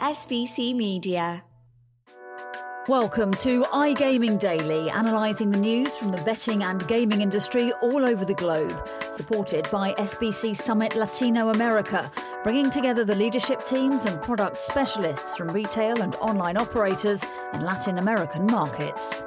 SBC Media. Welcome to iGaming Daily, analysing the news from the betting and gaming industry all over the globe. Supported by SBC Summit Latino America, bringing together the leadership teams and product specialists from retail and online operators in Latin American markets.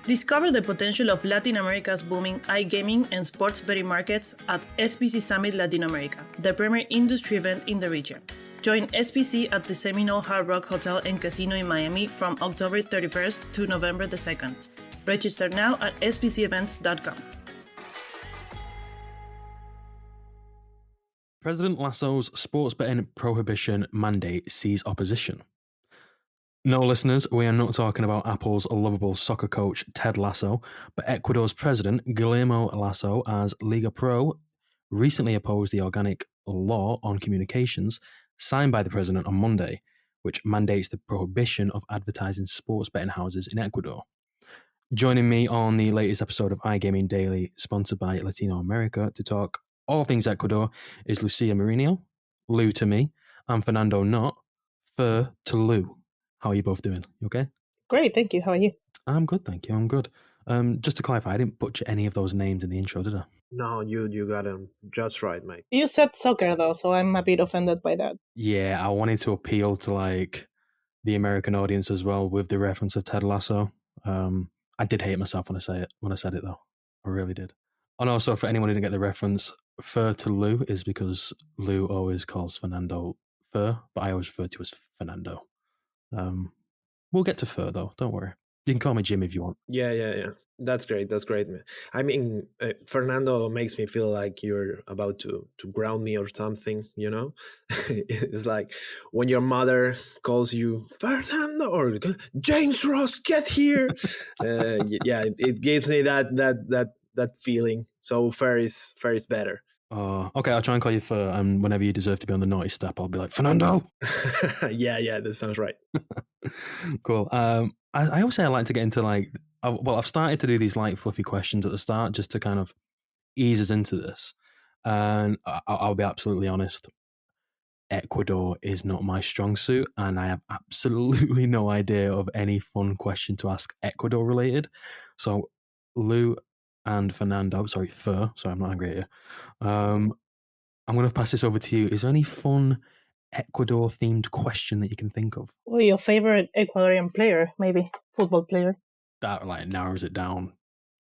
Discover the potential of Latin America's booming iGaming and sports betting markets at SBC Summit Latin America, the premier industry event in the region. Join SBC at the Seminole Hard Rock Hotel and Casino in Miami from October 31st to November the 2nd. Register now at sbcevents.com. President Lasso's sports betting prohibition mandate sees opposition. No, listeners, we are not talking about Apple's lovable soccer coach, Ted Lasso, but Ecuador's president, Guillermo Lasso, as LigaPro recently opposed the organic law on communications signed by the president on Monday, which mandates the prohibition of advertising sports betting houses in Ecuador. Joining me on the latest episode of iGaming Daily, sponsored by Latino America, to talk all things Ecuador is Lucía Mouriño, Lou to me, and Fernando Noodt, Fur to Lou. How are you both doing? You okay? Great, thank you. How are you? I'm good, thank you. I'm good. Just to clarify, I didn't butcher any of those names in the intro, did I? No, you got them just right, mate. You said soccer, though, so I'm a bit offended by that. Yeah, I wanted to appeal to the American audience as well with the reference of Ted Lasso. I did hate myself when I said it though. I really did. And also, for anyone who didn't get the reference, Fur to Lou is because Lou always calls Fernando Fur, but I always refer to as Fernando. We'll get to Fur though, don't worry. You can call me Jim if you want. Yeah. That's great, man. I mean, Fernando makes me feel like you're about to ground me or something, you know? It's like when your mother calls you Fernando or James Ross, get here. It gives me that feeling. So Fur is better. Okay, I'll try and call you Fur, and whenever you deserve to be on the naughty step, I'll be like, Fernando! Yeah, that sounds right. Cool. I always say I like to get into I've started to do these light, fluffy questions at the start just to kind of ease us into this. And I'll be absolutely honest, Ecuador is not my strong suit, and I have absolutely no idea of any fun question to ask Ecuador related. So, Lou and Fernando, Fur, sorry, I'm not angry at you. I'm going to pass this over to you. Is there any fun Ecuador-themed question that you can think of? Well, your favorite Ecuadorian player, maybe, football player. That narrows it down.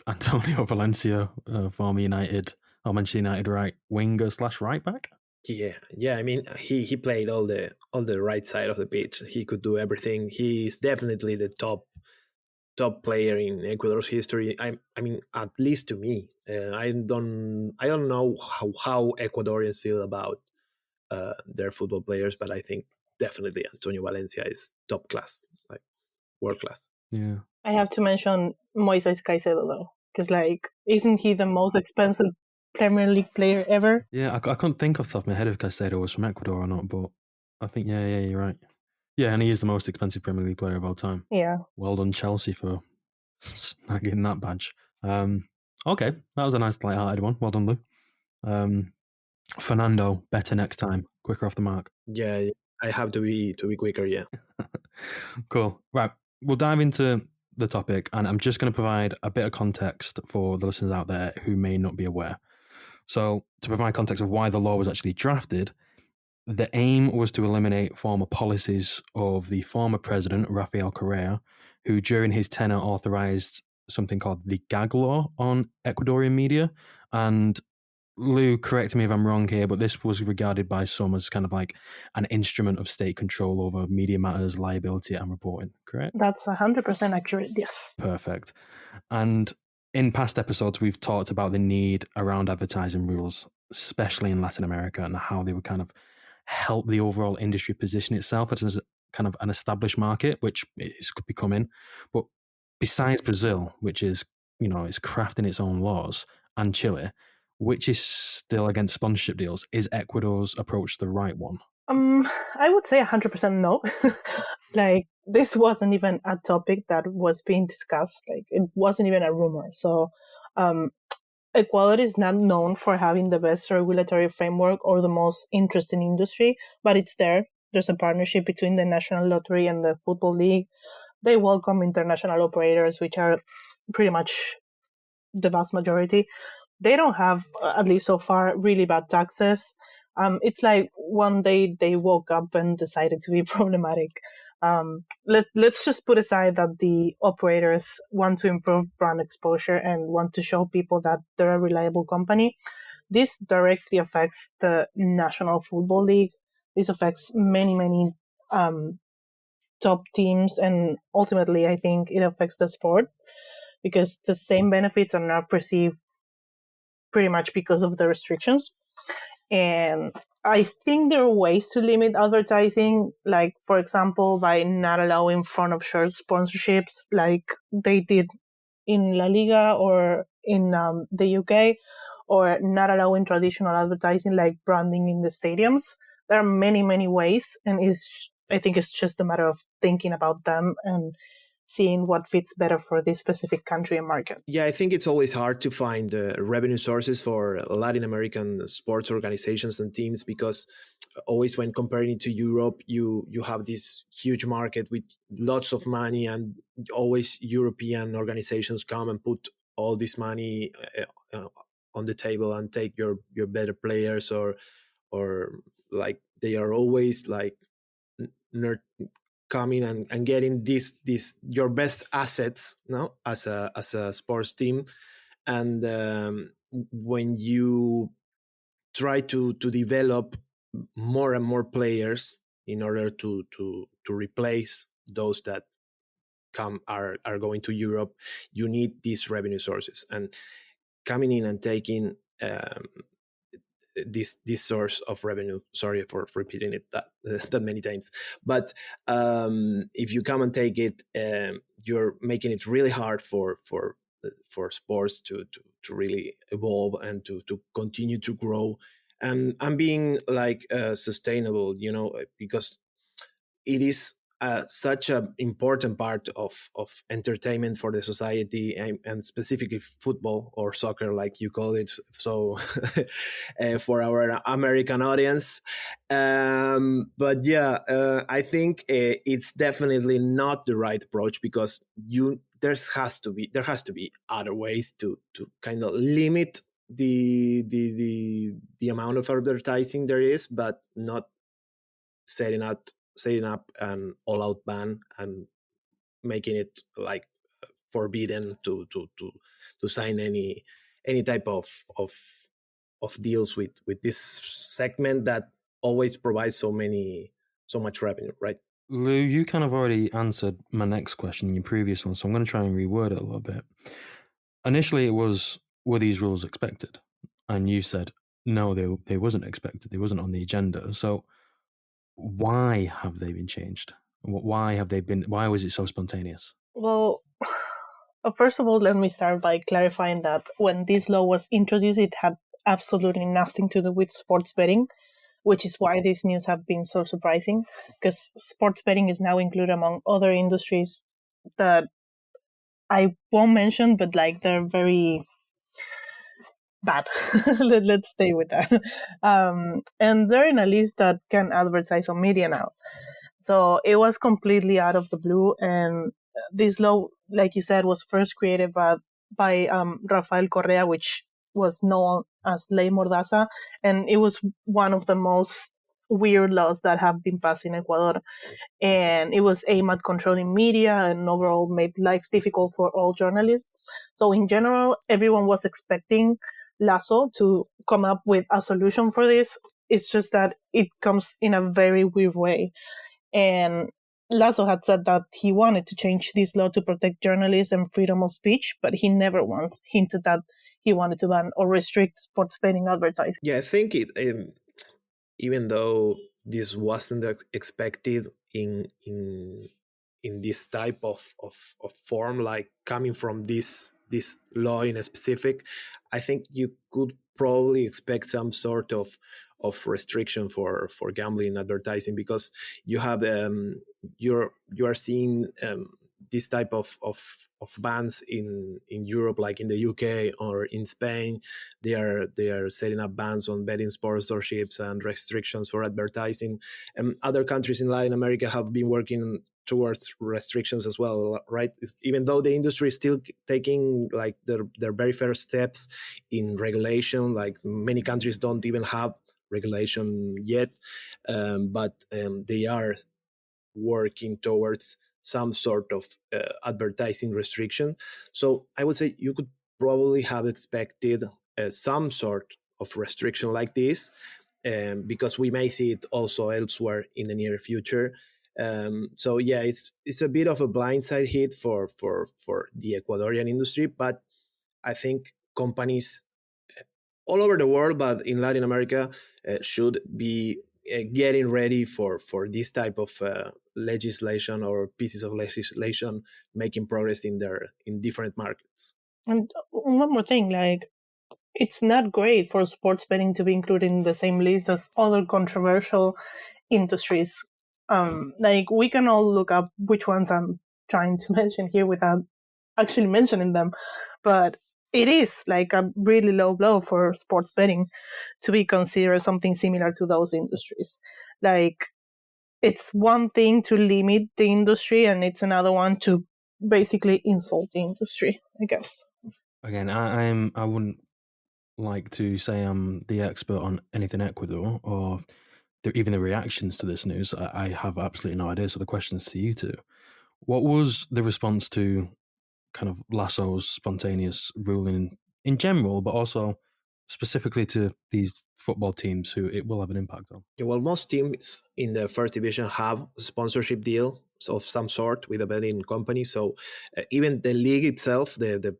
Antonio Valencia, former United, or Manchester United right winger / right back. Yeah. I mean, he played all the right side of the pitch. He could do everything. He's definitely the top player in Ecuador's history. I mean, at least to me. I don't know how Ecuadorians feel about their football players, but I think definitely Antonio Valencia is top class, like world class. Yeah. I have to mention Moises Caicedo, though, because isn't he the most expensive Premier League player ever? Yeah, I couldn't think off the top of my head if Caicedo was from Ecuador or not, but I think, yeah, you're right. Yeah, and he is the most expensive Premier League player of all time. Yeah. Well done, Chelsea, for getting that badge. Okay, that was a nice light-hearted one. Well done, Lou. Fernando, better next time. Quicker off the mark. Yeah, I have to be quicker, yeah. Cool. Right, we'll dive into the topic, and I'm just going to provide a bit of context for the listeners out there who may not be aware. So, to provide context of why the law was actually drafted, the aim was to eliminate former policies of the former president, Rafael Correa, who during his tenure authorized something called the gag law on Ecuadorian media. And Lou, correct me if I'm wrong here, but this was regarded by some as kind of like an instrument of state control over media matters, liability, and reporting, correct? That's 100% accurate, yes. Perfect. And in past episodes, we've talked about the need around advertising rules, especially in Latin America, and how they would kind of help the overall industry position itself as kind of an established market, which is becoming. But besides Brazil, which is, is crafting its own laws, and Chile, which is still against sponsorship deals, is Ecuador's approach the right one? I would say 100% no. This wasn't even a topic that was being discussed. It wasn't even a rumor. So Ecuador is not known for having the best regulatory framework or the most interesting industry, but it's there. There's a partnership between the National Lottery and the Football League. They welcome international operators, which are pretty much the vast majority. They don't have, at least so far, really bad taxes. It's like one day they woke up and decided to be problematic. Let's just put aside that the operators want to improve brand exposure and want to show people that they're a reliable company. This directly affects the National Football League. This affects many top teams, and ultimately, I think it affects the sport because the same benefits are not perceived pretty much because of the restrictions. And I think there are ways to limit advertising, like, for example, by not allowing front of shirt sponsorships like they did in La Liga or in the UK, or not allowing traditional advertising like branding in the stadiums. There are many ways, and I think it's just a matter of thinking about them and seeing what fits better for this specific country and market. Yeah, I think it's always hard to find revenue sources for Latin American sports organizations and teams, because always when comparing it to Europe, you have this huge market with lots of money, and always European organizations come and put all this money on the table and take your better players, or like they are always like coming and getting this your best assets, no, as a sports team. And when you try to develop more and more players in order to replace those that are going to Europe, you need these revenue sources. And coming in and taking this source of revenue, sorry for repeating it that many times, but if you come and take it, you're making it really hard for sports to really evolve and to continue to grow and being like sustainable, because it is such an important part of entertainment for the society, and specifically football or soccer, like you call it. So for our American audience. But yeah, I think it's definitely not the right approach, because there has to be other ways to kind of limit the amount of advertising there is, but not setting up an all-out ban and making it like forbidden to sign any type of deals with this segment that always provides so much revenue, right? Lou, you kind of already answered my next question in your previous one, so I'm going to try and reword it a little bit. Initially, it was, were these rules expected? And you said, no, they wasn't expected. They wasn't on the agenda. So why have they been changed? Why was it so spontaneous? Well, first of all, let me start by clarifying that when this law was introduced, it had absolutely nothing to do with sports betting, which is why these news have been so surprising, because sports betting is now included among other industries that I won't mention, but like they're very bad. Let's stay with that. And they're in a list that can advertise on media now. So it was completely out of the blue. And this law, like you said, was first created by Rafael Correa, which was known as Ley Mordaza. And it was one of the most weird laws that have been passed in Ecuador. And it was aimed at controlling media and overall made life difficult for all journalists. So in general, everyone was expecting Lasso to come up with a solution for this. It's just that it comes in a very weird way. And Lasso had said that he wanted to change this law to protect journalists and freedom of speech, but he never once hinted that he wanted to ban or restrict sports betting advertising. Yeah, I think it, even though this wasn't expected in this type of form, like coming from this law in a specific, I think you could probably expect some sort of restriction for gambling advertising, because you have you are seeing this type of bans in Europe, like in the UK or in Spain. They are setting up bans on betting sponsorships and restrictions for advertising. And other countries in Latin America have been working towards restrictions as well, right? Even though the industry is still taking like their very first steps in regulation, like many countries don't even have regulation yet, but they are working towards some sort of advertising restriction. So I would say you could probably have expected some sort of restriction like this, because we may see it also elsewhere in the near future. So yeah, it's a bit of a blindside hit for the Ecuadorian industry, but I think companies all over the world, but in Latin America, should be getting ready for this type of legislation or pieces of legislation making progress in different markets. And one more thing, like, it's not great for sports betting to be included in the same list as other controversial industries. Like, we can all look up which ones I'm trying to mention here without actually mentioning them, but it is like a really low blow for sports betting to be considered something similar to those industries. Like, it's one thing to limit the industry, and it's another one to basically insult the industry, I guess. Again, I wouldn't like to say I'm the expert on anything Ecuador or even the reactions to this news. I have absolutely no idea. So the question's to you two. What was the response to kind of Lasso's spontaneous ruling in general, but also specifically to these football teams who it will have an impact on? Yeah, well, most teams in the first division have a sponsorship deal of some sort with a betting company. So even the league itself, the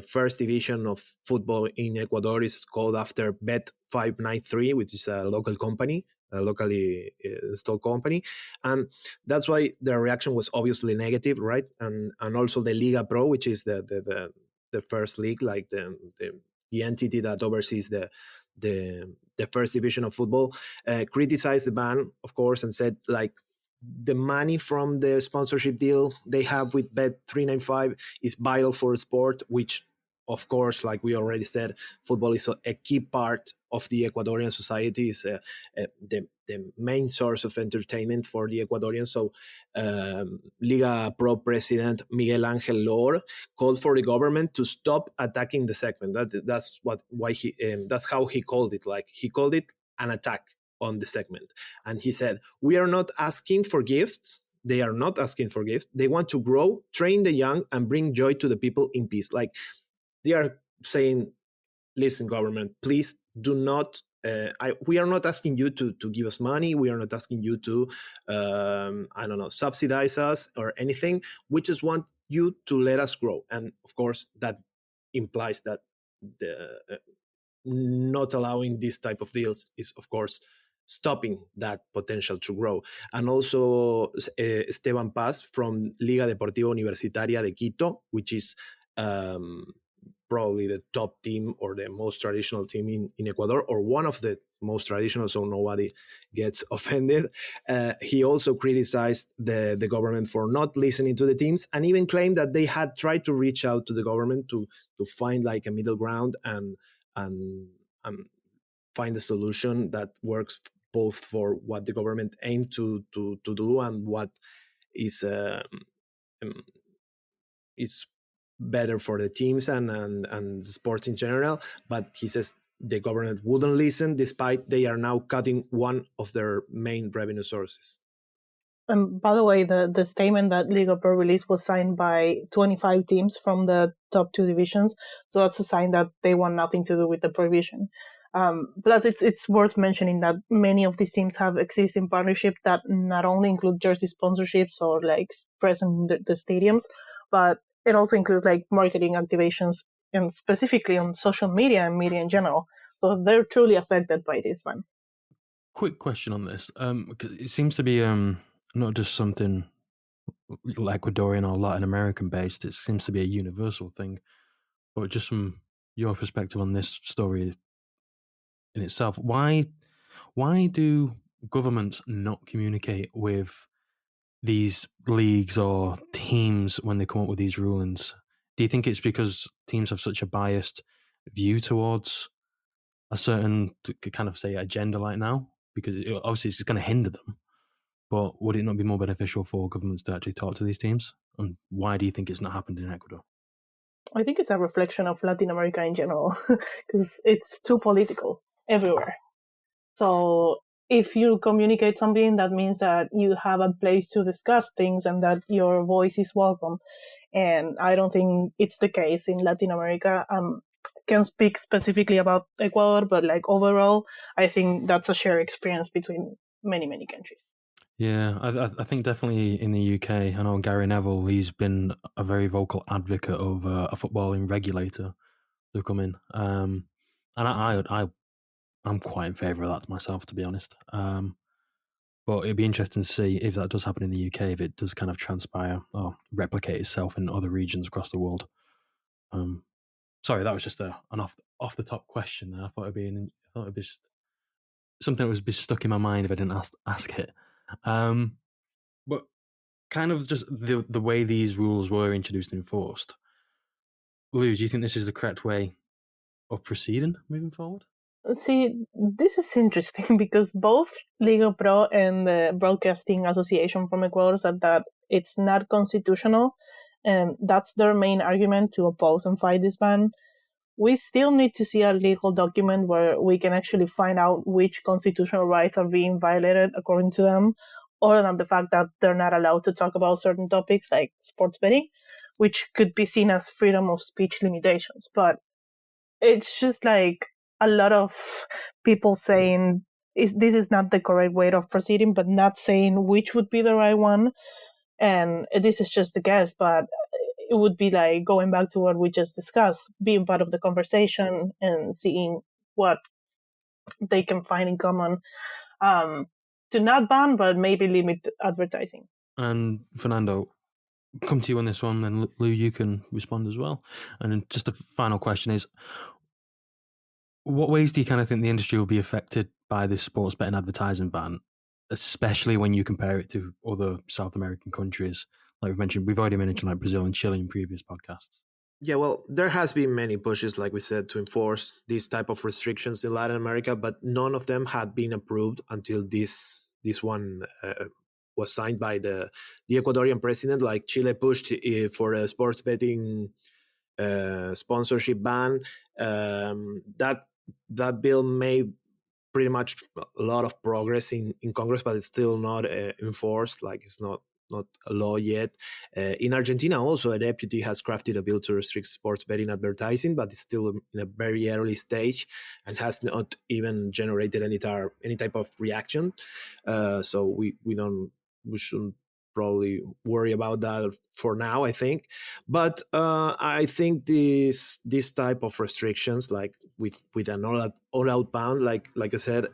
first division of football in Ecuador, is called after Bet593, which is a local company, a locally installed company, and that's why the reaction was obviously negative, right? And also the LigaPro, which is the first league, like the entity that oversees the first division of football, criticized the ban, of course, and said like the money from the sponsorship deal they have with Bet395 is vital for sport, which, of course, like we already said, football is a key part of the Ecuadorian society, is the main source of entertainment for the Ecuadorians. So LigaPro president Miguel Angel Lor called for the government to stop attacking the segment. That's how he called it. Like, he called it an attack on the segment. And he said, we are not asking for gifts. They are not asking for gifts. They want to grow, train the young, and bring joy to the people in peace. Like, they are saying, listen, government, please do not, we are not asking you to give us money. We are not asking you to, subsidize us or anything. We just want you to let us grow. And of course, that implies that the not allowing this type of deals is, of course, stopping that potential to grow. And also Esteban Paz from Liga Deportiva Universitaria de Quito, which is probably the top team or the most traditional team in Ecuador, or one of the most traditional, so nobody gets offended. He also criticized the government for not listening to the teams, and even claimed that they had tried to reach out to the government to find like a middle ground and find a solution that works both for what the government aimed to do and what is better for the teams and sports in general. But he says the government wouldn't listen, despite they are now cutting one of their main revenue sources. And by the way, the statement that LigaPro released was signed by 25 teams from the top two divisions. So that's a sign that they want nothing to do with the prohibition. Plus, it's worth mentioning that many of these teams have existing partnerships that not only include jersey sponsorships or like present the stadiums, but it also includes like marketing activations, and specifically on social media and media in general. So they're truly affected by this one. Quick question on this. It seems to be not just something Ecuadorian or Latin American based. It seems to be a universal thing. But just from your perspective on this story in itself, why do governments not communicate with these leagues or teams when they come up with these rulings? Do you think it's because teams have such a biased view towards a certain kind of say agenda like now? Because obviously it's going to hinder them. But would it not be more beneficial for governments to actually talk to these teams? And why do you think it's not happened in Ecuador? I think it's a reflection of Latin America in general, because it's too political everywhere. So if you communicate something, that means that you have a place to discuss things and that your voice is welcome. And I don't think it's the case in Latin America. Can speak specifically about Ecuador, but like overall, I think that's a shared experience between many, many countries. Yeah, I think definitely in the UK, I know Gary Neville, he's been a very vocal advocate of a footballing regulator to come in. And I'm quite in favour of that myself, to be honest. But it'd be interesting to see if that does happen in the UK, if it does kind of transpire or replicate itself in other regions across the world. Sorry, that was just an off the top question there. I thought it'd be just something that would be stuck in my mind if I didn't ask it. But kind of just the way these rules were introduced and enforced. Lou, do you think this is the correct way of proceeding moving forward? See, this is interesting because both LigaPro and the Broadcasting Association from Ecuador said that it's not constitutional, and that's their main argument to oppose and fight this ban. We still need to see a legal document where we can actually find out which constitutional rights are being violated according to them, other than the fact that they're not allowed to talk about certain topics like sports betting, which could be seen as freedom of speech limitations. But it's just like a lot of people saying this is not the correct way of proceeding, but not saying which would be the right one. And this is just a guess, but it would be like going back to what we just discussed, being part of the conversation and seeing what they can find in common to not ban, but maybe limit advertising. And Fernando, come to you on this one, and Lou, you can respond as well. And then just a final question is, what ways do you kind of think the industry will be affected by this sports betting advertising ban, especially when you compare it to other South American countries? Like we've already mentioned like Brazil and Chile in previous podcasts. Yeah, well, there has been many pushes, like we said, to enforce these type of restrictions in Latin America, but none of them had been approved until this one was signed by the Ecuadorian president. Like Chile pushed for a sports betting sponsorship ban. That bill made pretty much a lot of progress in Congress, but it's still not enforced. Like it's not a law yet. In Argentina, also, a deputy has crafted a bill to restrict sports betting advertising, but it's still in a very early stage and has not even generated any type of reaction. So we shouldn't probably worry about that for now, I think. But I think this type of restrictions, like with an all-out ban, like I said,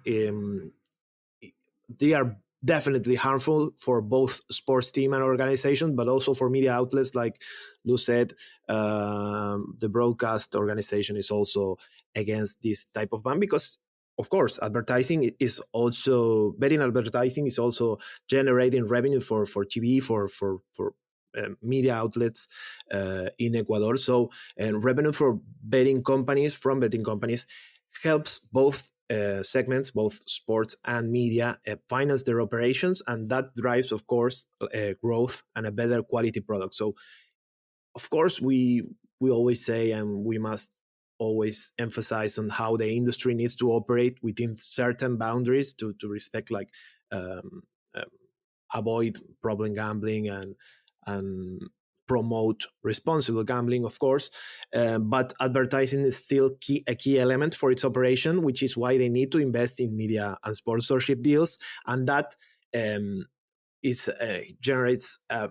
they are definitely harmful for both sports team and organization, but also for media outlets. Like Lou said, the broadcast organization is also against this type of ban because, of course, betting advertising is also generating revenue for TV, for media outlets in Ecuador. So revenue from betting companies helps both segments, both sports and media, finance their operations, and that drives, of course, growth and a better quality product. So, of course, we always say, and we must always emphasize on how the industry needs to operate within certain boundaries to respect, like avoid problem gambling and promote responsible gambling, of course, but advertising is still a key element for its operation, which is why they need to invest in media and sponsorship deals, and that generates a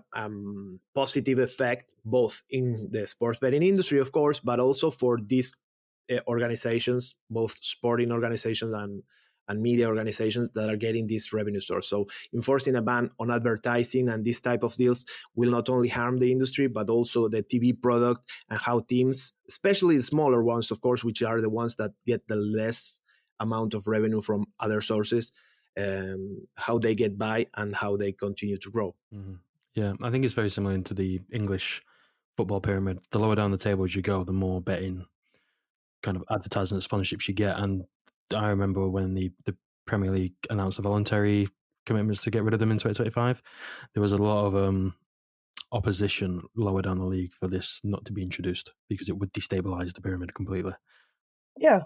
positive effect both in the sports betting industry, of course, but also for these organizations, both sporting organizations and media organizations that are getting this revenue source. So enforcing a ban on advertising and this type of deals will not only harm the industry, but also the TV product and how teams, especially the smaller ones, of course, which are the ones that get the less amount of revenue from other sources, how they get by and how they continue to grow. Mm-hmm. Yeah, I think it's very similar to the English football pyramid. The lower down the table as you go, the more betting kind of advertising and sponsorships you get. And I remember when the Premier League announced the voluntary commitments to get rid of them in 2025, there was a lot of opposition lower down the league for this not to be introduced because it would destabilize the pyramid completely. Yeah,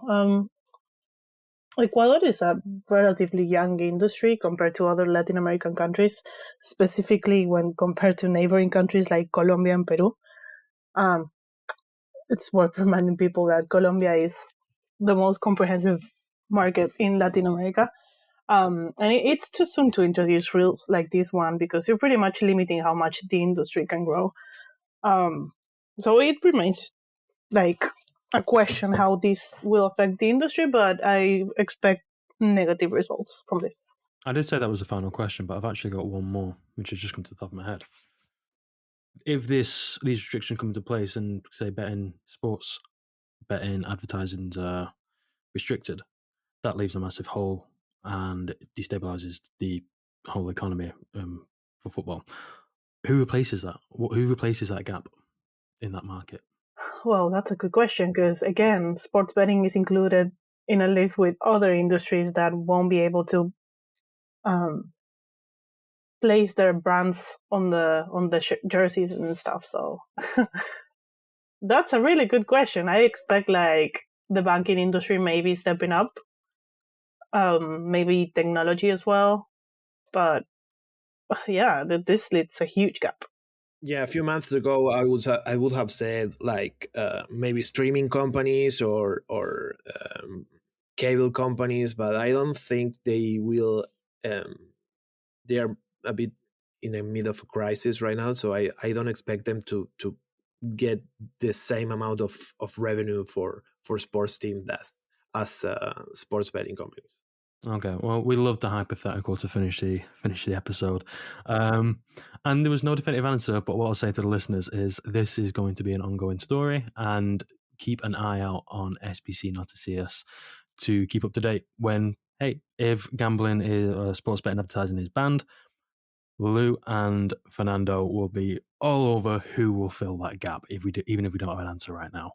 Ecuador is a relatively young industry compared to other Latin American countries, specifically when compared to neighboring countries like Colombia and Peru. It's worth reminding people that Colombia is the most comprehensive market in Latin America. And it's too soon to introduce rules like this one because you're pretty much limiting how much the industry can grow. So it remains like a question how this will affect the industry, but I expect negative results from this. I did say that was the final question, but I've actually got one more, which has just come to the top of my head. If these restrictions come into place and, say, sports betting advertising are restricted, that leaves a massive hole and destabilizes the whole economy for football. Who replaces that? Who replaces that gap in that market? Well, that's a good question because, again, sports betting is included in a list with other industries that won't be able to place their brands on the jerseys and stuff. So that's a really good question. I expect like the banking industry maybe stepping up, maybe technology as well. But yeah, this leads a huge gap. Yeah, a few months ago, I would have said like maybe streaming companies or cable companies, but I don't think they will. They are a bit in the middle of a crisis right now, so I don't expect them to get the same amount of revenue for sports teams as sports betting companies. Okay, well, we love the hypothetical to finish the episode, and there was no definitive answer. But what I'll say to the listeners is this is going to be an ongoing story, and keep an eye out on SBC Noticias to keep up to date. If gambling is sports betting advertising is banned, Lou and Fernando will be all over who will fill that gap even if we don't have an answer right now.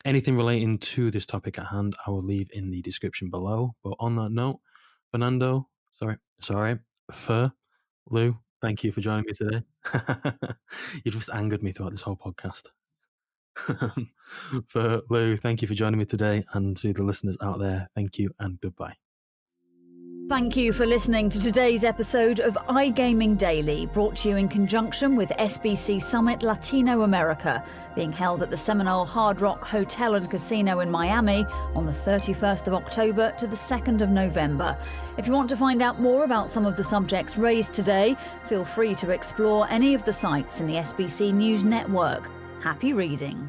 Anything relating to this topic at hand, I will leave in the description below. But on that note, Fernando, Lou, thank you for joining me today. You just angered me throughout this whole podcast. For Lou, thank you for joining me today, and to the listeners out there, thank you and goodbye. Thank you for listening to today's episode of iGaming Daily, brought to you in conjunction with SBC Summit Latino America, being held at the Seminole Hard Rock Hotel and Casino in Miami on the 31st of October to the 2nd of November. If you want to find out more about some of the subjects raised today, feel free to explore any of the sites in the SBC News Network. Happy reading.